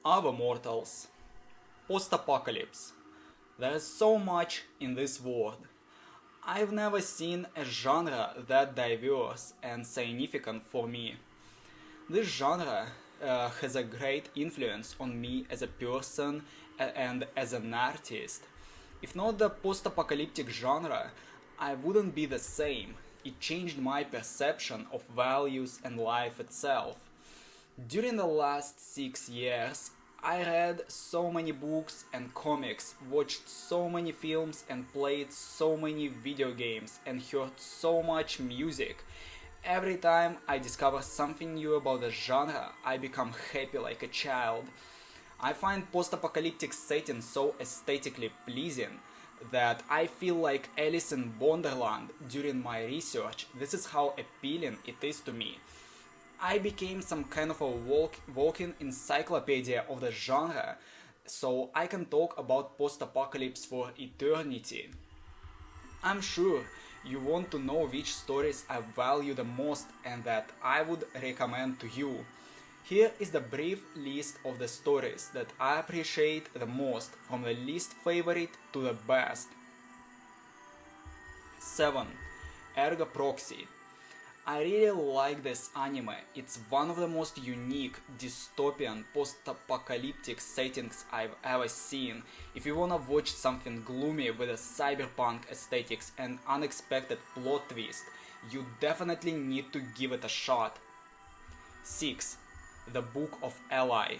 Other mortals. Post-apocalypse. There is so much in this world. I've never seen a genre that diverse and significant for me. This genre has a great influence on me as a person and as an artist. If not the post-apocalyptic genre, I wouldn't be the same. It changed my perception of values and life itself. During the last 6 years, I read so many books and comics, watched so many films and played so many video games and heard so much music. Every time I discover something new about the genre, I become happy like a child. I find post-apocalyptic settings so aesthetically pleasing that I feel like Alice in Wonderland during my research. This is how appealing it is to me. I became some kind of a walking encyclopedia of the genre, so I can talk about post-apocalypse for eternity. I'm sure you want to know which stories I value the most and that I would recommend to you. Here is the brief list of the stories that I appreciate the most, from the least favorite to the best. 7. Ergo Proxy. I really like this anime. It's one of the most unique, dystopian, post-apocalyptic settings I've ever seen. If you wanna watch something gloomy with a cyberpunk aesthetics and unexpected plot twist, you definitely need to give it a shot. 6. The Book of Eli.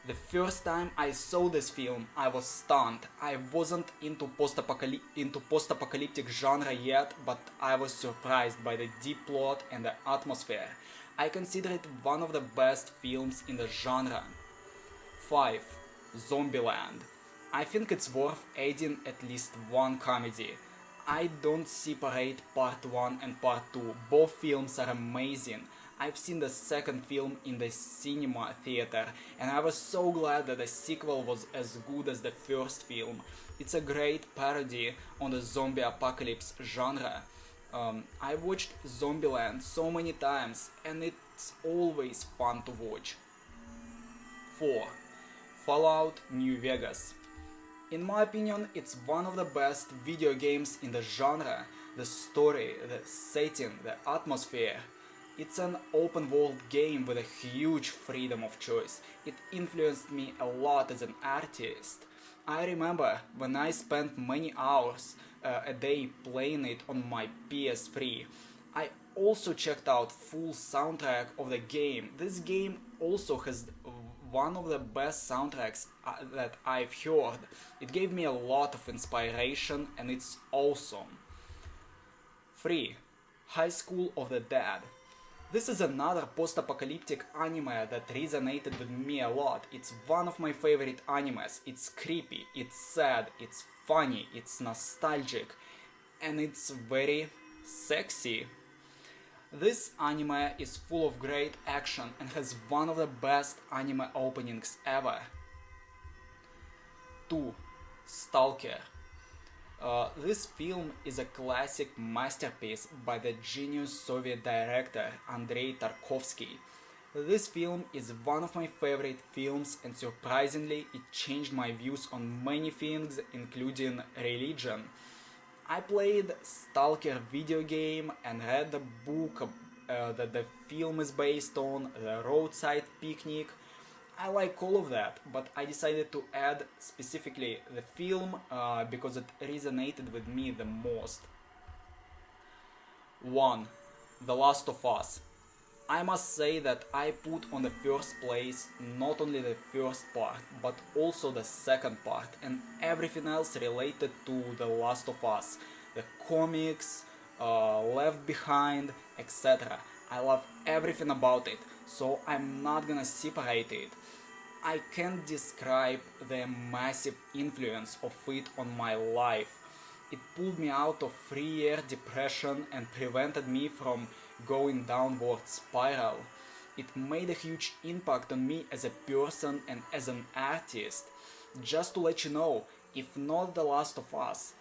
The first time I saw this film, I was stunned. I wasn't into post-apocalyptic genre yet, but I was surprised by the deep plot and the atmosphere. I consider it one of the best films in the genre. 5. Zombieland. I think it's worth adding at least one comedy. I don't separate part 1 and part 2. Both films are amazing. I've seen the second film in the cinema theater, and I was so glad that the sequel was as good as the first film. It's a great parody on the zombie apocalypse genre. I watched Zombieland so many times, and it's always fun to watch. 4. Fallout New Vegas. In my opinion, it's one of the best video games in the genre. The story, the setting, the atmosphere. It's an open world game with a huge freedom of choice. It influenced me a lot as an artist. I remember when I spent many hours a day playing it on my PS3. I also checked out full soundtrack of the game. This game also has one of the best soundtracks that I've heard. It gave me a lot of inspiration and it's awesome. 3. High School of the Dead. This is another post-apocalyptic anime that resonated with me a lot. It's one of my favorite animes. It's creepy, it's sad, it's funny, it's nostalgic, and it's very sexy. This anime is full of great action and has one of the best anime openings ever. 2. Stalker. This film is a classic masterpiece by the genius Soviet director Andrei Tarkovsky. This film is one of my favorite films, and surprisingly it changed my views on many things, including religion. I played Stalker video game and read the book that the film is based on, the Roadside picnic. I like all of that, but I decided to add specifically the film because it resonated with me the most. 1. The Last of Us. I must say that I put on the first place not only the first part, but also the second part and everything else related to The Last of Us. The comics, Left Behind, etc. I love everything about it, so I'm not gonna separate it. I can't describe the massive influence of it on my life. It pulled me out of 3-year depression and prevented me from going downward spiral. It made a huge impact on me as a person and as an artist. Just to let you know, if not The Last of Us,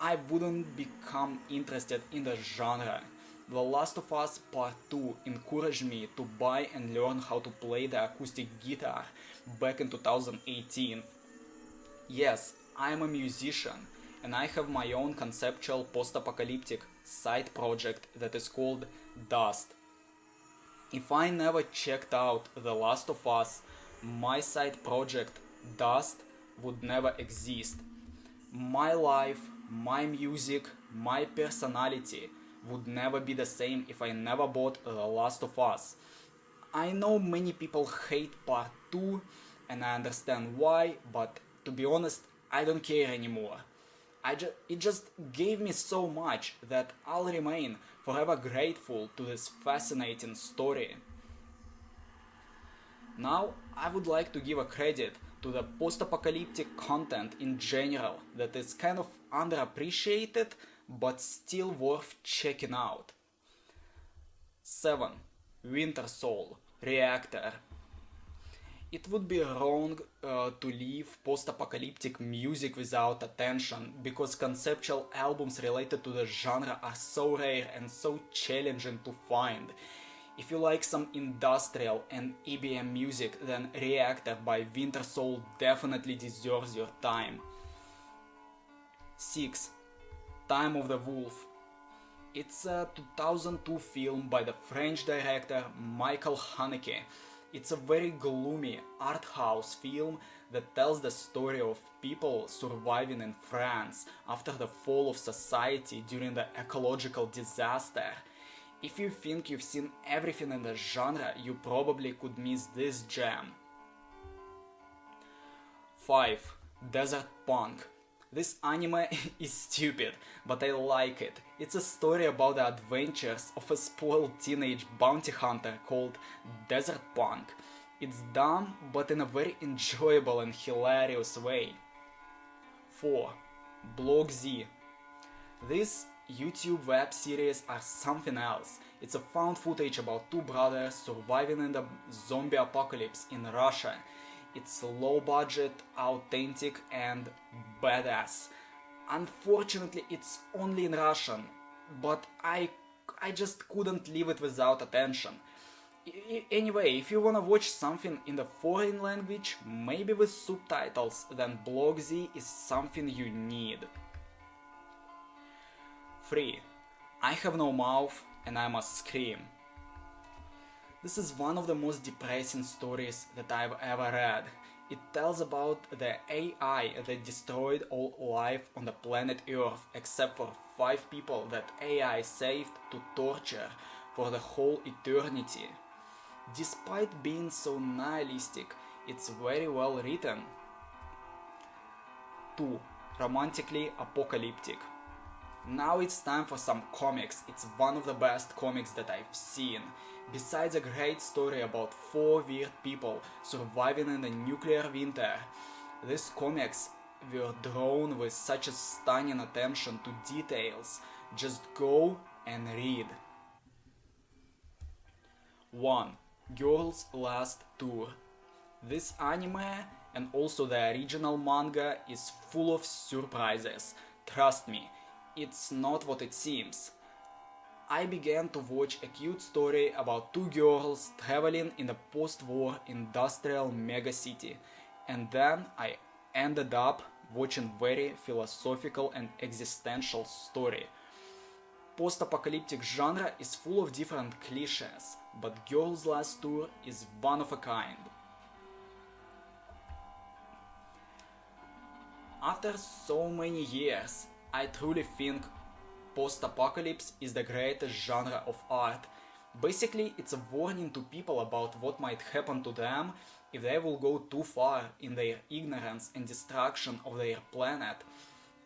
I wouldn't become interested in the genre. The Last of Us Part 2 encouraged me to buy and learn how to play the acoustic guitar back in 2018. Yes, I am a musician, and I have my own conceptual post-apocalyptic side project that is called Dust. If I never checked out The Last of Us, my side project Dust would never exist. My life, my music, my personality would never be the same if I never bought The Last of Us. I know many people hate part 2 and I understand why, but to be honest, I don't care anymore. It just gave me so much that I'll remain forever grateful to this fascinating story. Now, I would like to give a credit to the post-apocalyptic content in general that is kind of underappreciated but still worth checking out. 7. Winter Soul, Reactor. It would be wrong to leave post-apocalyptic music without attention, because conceptual albums related to the genre are so rare and so challenging to find. If you like some industrial and EBM music, then Reactor by Winter Soul definitely deserves your time. 6. Time of the Wolf. It's a 2002 film by the French director Michael Haneke. It's a very gloomy art house film that tells the story of people surviving in France after the fall of society during the ecological disaster. If you think you've seen everything in the genre, you probably could miss this gem. 5. Desert Punk. This anime is stupid, but I like it. It's a story about the adventures of a spoiled teenage bounty hunter called Desert Punk. It's dumb, but in a very enjoyable and hilarious way. 4. Block Z. These YouTube web series are something else. It's a found footage about two brothers surviving in the zombie apocalypse in Russia. It's low budget, authentic and badass. Unfortunately, it's only in Russian, but I just couldn't leave it without attention. Anyway, if you wanna watch something in the foreign language, maybe with subtitles, then Block Z is something you need. 3. I Have No Mouth and I Must Scream. This is one of the most depressing stories that I've ever read. It tells about the AI that destroyed all life on the planet Earth except for 5 people that AI saved to torture for the whole eternity. Despite being so nihilistic, it's very well written. 2. Romantically Apocalyptic. Now it's time for some comics. It's one of the best comics that I've seen. Besides a great story about 4 weird people surviving in a nuclear winter, these comics were drawn with such a stunning attention to details. Just go and read. 1. Girl's Last Tour. This anime and also the original manga is full of surprises. Trust me, it's not what it seems. I began to watch a cute story about 2 girls traveling in a post-war industrial megacity, and then I ended up watching very philosophical and existential story. Post-apocalyptic genre is full of different cliches, but Girl's Last Tour is one of a kind. After so many years, I truly think post-apocalypse is the greatest genre of art. Basically, it's a warning to people about what might happen to them if they will go too far in their ignorance and destruction of their planet.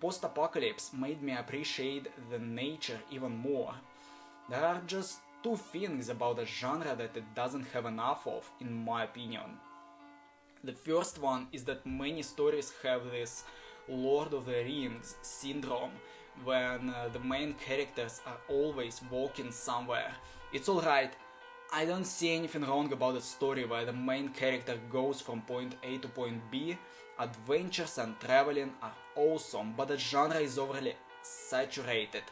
Post-apocalypse made me appreciate the nature even more. There are just 2 things about the genre that it doesn't have enough of, in my opinion. The first one is that many stories have this Lord of the Rings syndrome, when the main characters are always walking somewhere. It's alright, I don't see anything wrong about a story where the main character goes from point A to point B. Adventures and traveling are awesome, but the genre is overly saturated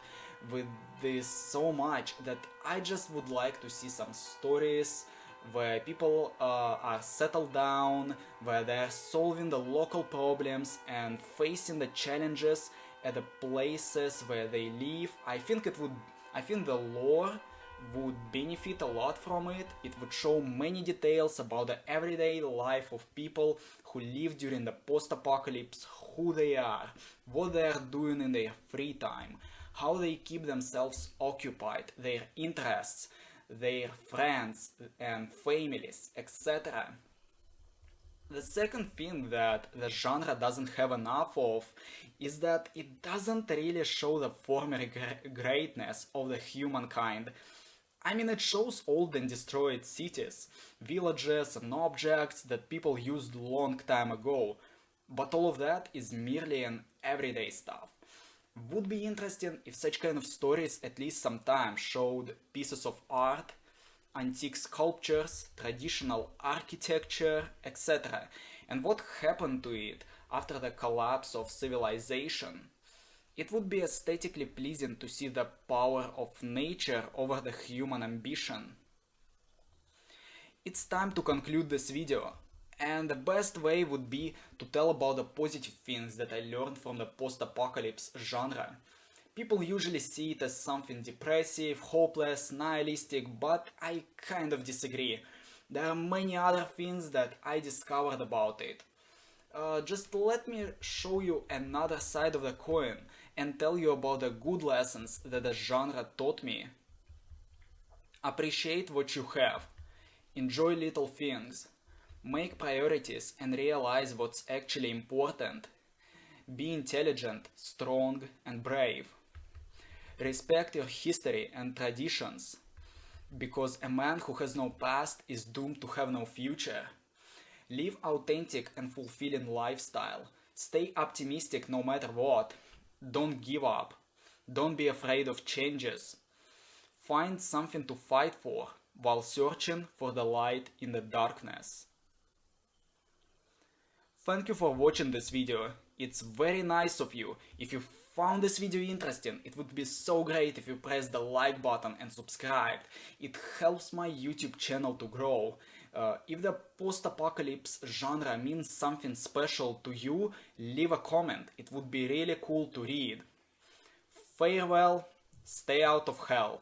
with this so much that I just would like to see some stories where people are settled down, where they're solving the local problems and facing the challenges at the places where they live. I think the lore would benefit a lot from it. It would show many details about the everyday life of people who live during the post-apocalypse, who they are, what they are doing in their free time, how they keep themselves occupied, their interests, their friends and families, etc. The second thing that the genre doesn't have enough of is that it doesn't really show the former greatness of the humankind. I mean, it shows old and destroyed cities, villages and objects that people used long time ago, but all of that is merely an everyday stuff. Would be interesting if such kind of stories at least sometimes showed pieces of art, antique sculptures, traditional architecture, etc. and what happened to it after the collapse of civilization. It would be aesthetically pleasing to see the power of nature over the human ambition. It's time to conclude this video, and the best way would be to tell about the positive things that I learned from the post-apocalypse genre. People usually see it as something depressive, hopeless, nihilistic, but I kind of disagree. There are many other things that I discovered about it. Just let me show you another side of the coin and tell you about the good lessons that the genre taught me. Appreciate what you have. Enjoy little things. Make priorities and realize what's actually important. Be intelligent, strong, and brave. Respect your history and traditions, because a man who has no past is doomed to have no future. Live authentic and fulfilling lifestyle. Stay optimistic no matter what. Don't give up. Don't be afraid of changes. Find something to fight for while searching for the light in the darkness. Thank you for watching this video. It's very nice of you. If you found this video interesting, it would be so great if you press the like button and subscribed. It helps my YouTube channel to grow. If the post-apocalypse genre means something special to you, leave a comment. It would be really cool to read. Farewell, stay out of hell.